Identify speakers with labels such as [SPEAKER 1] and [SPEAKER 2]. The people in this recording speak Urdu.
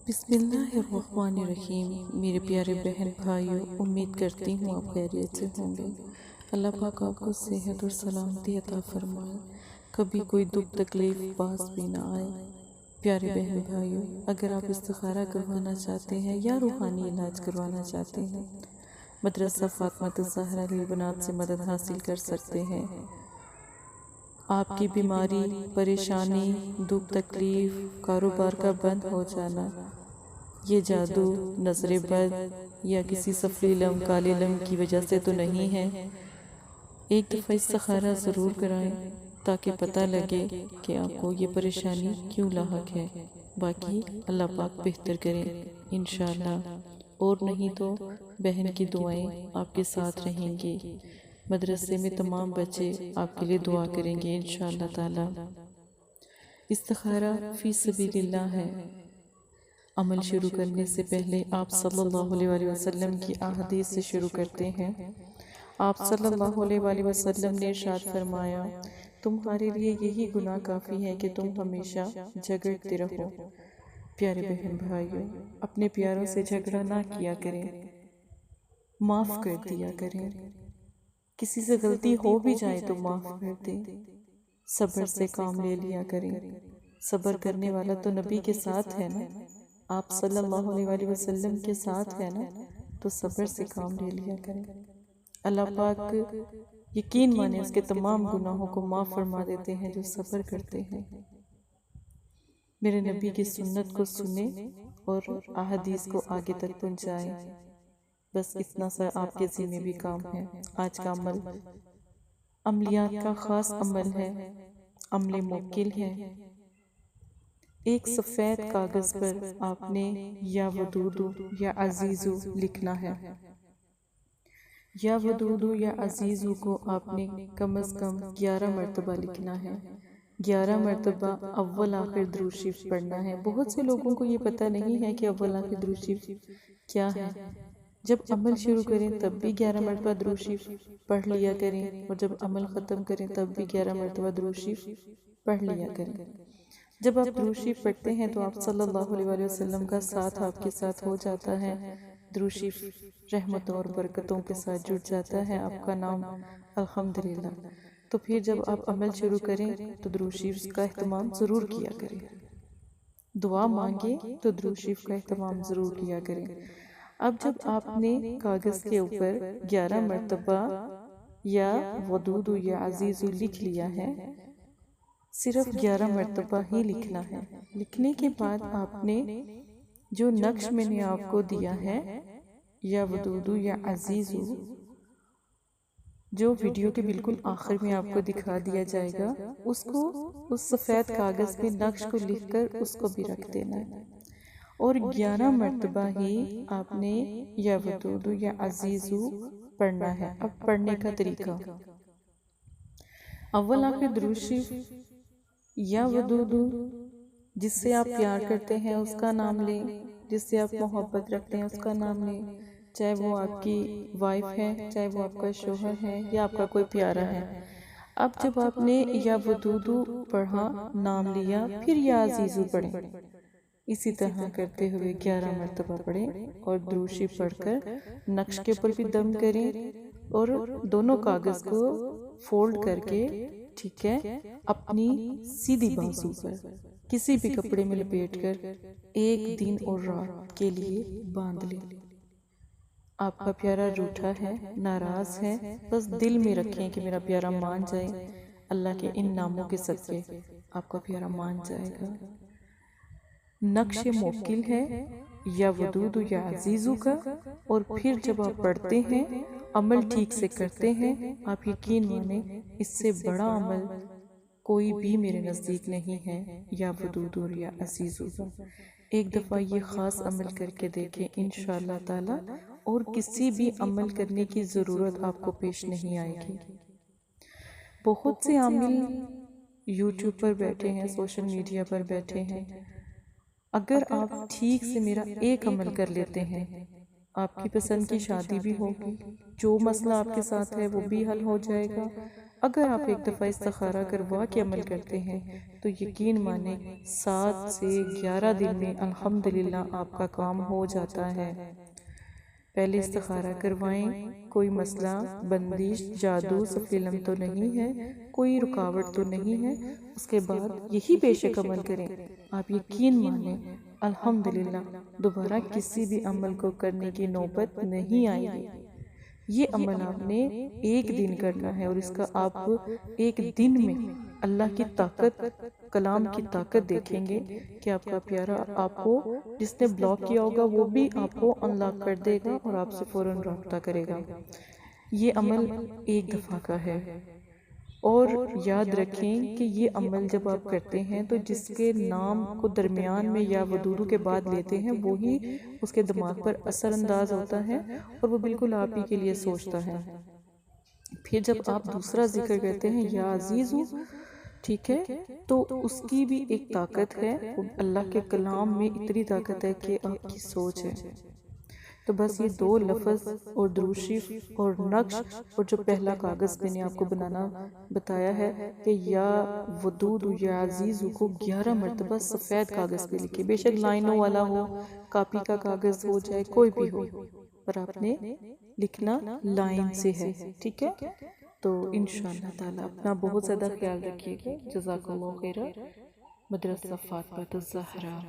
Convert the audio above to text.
[SPEAKER 1] بسم اللہ الرحمن الرحیم۔ میرے پیارے بہن بھائیوں، امید کرتی ہوں آپ خیریت سے ہوں گے۔ اللہ پاک آپ کو صحت اور سلامتی عطا فرمائے، کبھی کوئی دکھ تکلیف پاس بھی نہ آئے۔ پیارے بہن بھائیوں، اگر آپ استخارہ کروانا چاہتے ہیں یا روحانی علاج کروانا چاہتے ہیں، مدرسہ فاطمہ الزہرا للبنات سے مدد حاصل کر سکتے ہیں۔ آپ کی بیماری، پریشانی، دکھ تکلیف، کاروبار کا بند ہو جانا، یہ جادو، نظر بد یا کسی سفلی لم، کالے لم کی وجہ سے تو نہیں ہے۔ ایک دفعہ استخارہ ضرور کرائیں تاکہ پتہ لگے کہ آپ کو یہ پریشانی کیوں لاحق ہے۔ باقی اللہ پاک بہتر کریں انشاءاللہ، اور نہیں تو بہن کی دعائیں آپ کے ساتھ رہیں گی۔ مدرسے میں تمام بچے آپ کے لیے دعا کریں گے انشاءاللہ تعالی۔ استخارہ فی سبیل اللہ ہے۔ عمل شروع کرنے سے پہلے آپ صلی اللہ علیہ وسلم کی احادیث سے شروع کرتے ہیں۔ آپ صلی اللہ علیہ وسلم نے ارشاد فرمایا، تمہارے لیے یہی گناہ کافی ہے کہ تم ہمیشہ جھگڑتے رہو۔ پیارے بہن بھائیوں، اپنے پیاروں سے جھگڑا نہ کیا کریں، معاف کر دیا کریں۔ کسی سے غلطی ہو بھی جائے تو معاف کر دیں۔ صبر سے کام لے لیا کریں۔ صبر کرنے والا تو نبی کے ساتھ ہے نا، آپ صلی اللہ علیہ وسلم کے ساتھ ہے نا، تو صبر سے کام لے لیا کریں۔ اللہ پاک یقین مانے اس کے تمام گناہوں کو معاف فرما دیتے ہیں جو صبر کرتے ہیں۔ میرے نبی کی سنت کو سنیں اور احادیث کو آگے تک پہنچائیں۔ بس اتنا سا آپ کے ذمہ بھی کام ہے۔ آج کا عمل عملیات کا خاص عمل ہے، عمل موکل ہے۔ ایک سفید کاغذ پر آپ نے یا ودودو یا عزیزو لکھنا ہے۔ یا ودودو یا عزیزو کو آپ نے کم از کم 11 مرتبہ لکھنا ہے۔ 11 مرتبہ اول آخر درود شریف پڑھنا ہے۔ بہت سے لوگوں کو یہ پتہ نہیں ہے کہ اول آخر درود شریف کیا ہے۔ جب عمل شروع کریں تب بھی 11 مرتبہ درود شریف پڑھ لیا کریں، اور جب عمل ختم کریں تب بھی 11 مرتبہ درود شریف پڑھ لیا کریں۔ جب آپ درود شریف پڑھتے ہیں تو آپ صلی اللہ علیہ وسلم کا ساتھ آپ کے ساتھ ہو جاتا ہے۔ درود شریف رحمتوں اور برکتوں کے ساتھ جڑ جاتا ہے آپ کا نام الحمدللہ۔ تو پھر جب آپ عمل شروع کریں تو درود شریف کا اہتمام ضرور کیا کریں۔ دعا مانگے تو درود شریف کا اہتمام ضرور کیا کریں۔ اب جب آپ نے کاغذ کے اوپر 11 مرتبہ یا ودودو یا عزیزو لکھ لیا ہے، صرف 11 مرتبہ ہی لکھنا ہے۔ لکھنے کے بعد آپ نے جو نقش میں نے آپ کو دیا ہے یا ودودو یا عزیزو، جو ویڈیو کے بالکل آخر میں آپ کو دکھا دیا جائے گا، اس کو اس سفید کاغذ میں نقش کو لکھ کر اس کو بھی رکھ دینا ہے، اور 11 مرتبہ ہی آپ نے یا ودودو یا عزیزو پڑھنا ہے۔ اب پڑھنے کا طریقہ، اول آخر درود شریف یا ودودو، جس سے آپ پیار کرتے ہیں اس کا نام لیں، جس سے آپ محبت رکھتے ہیں اس کا نام لیں، چاہے وہ آپ کی وائف ہے، چاہے وہ آپ کا شوہر ہے یا آپ کا کوئی پیارا ہے۔ اب جب آپ نے یا ودودو پڑھا، نام لیا، پھر یا عزیزو پڑھیں۔ اسی طرح کرتے ہوئے 11 مرتبہ پڑھیں اور درود شریف پڑھ کر نقش کے اوپر بھی دم کریں، اور دونوں کاغذ کو فولڈ کر کے، ٹھیک ہے، اپنی سیدھی بازو پر کسی بھی کپڑے میں لپیٹ کر 1 دن اور رات کے لیے باندھ لیں۔ آپ کا پیارا روٹھا ہے، ناراض ہے، بس دل میں رکھیں کہ میرا پیارا مان جائے، اللہ کے ان ناموں کے صدقے آپ کا پیارا مان جائے گا۔ نقش موکل ہے یا ودودو یا عزیزو کا، اور پھر جب آپ پڑھتے ہیں، عمل ٹھیک سے کرتے ہیں، آپ یقین مانیں اس سے بڑا عمل کوئی بھی میرے نزدیک نہیں ہے یا ودودو یا عزیزو کا۔ ایک دفعہ یہ خاص عمل کر کے دیکھیں انشاءاللہ تعالی، اور کسی بھی عمل کرنے کی ضرورت آپ کو پیش نہیں آئے گی۔ بہت سے عامل یوٹیوب پر بیٹھے ہیں، سوشل میڈیا پر بیٹھے ہیں۔ اگر آپ ٹھیک سے میرا ایک عمل کر لیتے ہیں، آپ کی پسند کی شادی بھی ہوگی، جو مسئلہ آپ کے ساتھ ہے وہ بھی حل ہو جائے گا، اگر آپ ایک دفعہ استخارہ کروا کے عمل کرتے ہیں تو یقین مانیں 7 سے 11 دن میں الحمدللہ آپ کا کام ہو جاتا ہے۔ پہلے استخارہ کروائیں، کوئی مسئلہ، بندش، جادو، سفلی علم تو نہیں ہے، کوئی رکاوٹ تو نہیں ہے۔ اس کے بعد یہی بے شک عمل کریں، آپ یقین مانیں الحمدللہ دوبارہ کسی بھی عمل کو کرنے کی نوبت نہیں آئے گی۔ یہ عمل آپ نے ایک دن کرنا ہے اور اس کا آپ ایک دن میں اللہ کی طاقت، کلام کی طاقت دیکھیں گے کہ آپ کا پیارا آپ کو جس نے بلاک کیا ہوگا وہ بھی آپ کو انلاک کر دے گا اور آپ سے فوراً رابطہ کرے گا۔ یہ عمل ایک دفعہ کا ہے اور یاد رکھیں کہ یہ عمل جب آپ کرتے ہیں تو جس کے نام کو درمیان میں یا ودودو کے بعد لیتے ہیں وہی اس کے دماغ پر اثر انداز ہوتا ہے اور وہ بالکل آپ ہی کے لیے سوچتا ہے۔ پھر جب آپ دوسرا ذکر کرتے ہیں یا عزیز ہوں، ٹھیک ہے، تو اس کی بھی ایک طاقت ہے، اللہ کے کلام میں اتنی طاقت ہے کہ آپ کی سوچ ہے۔ تو بس یہ 2 لفظ اور درود شریف اور نقش اور جو پہلا کاغذ میں نے آپ کو بنانا بتایا ہے کہ یا ودود یا عزیز کو 11 مرتبہ سفید کاغذ پہ لکھے، بے شک لائنوں والا ہو، کاپی کا کاغذ ہو جائے، کوئی بھی ہو، پر آپ نے لکھنا لائن سے ہے، ٹھیک ہے؟ تو انشاءاللہ تعالیٰ اپنا بہت زیادہ خیال رکھیے گا۔ جزاک اللہ خیرہ۔ مدرسہ فاطمہ الزہرا۔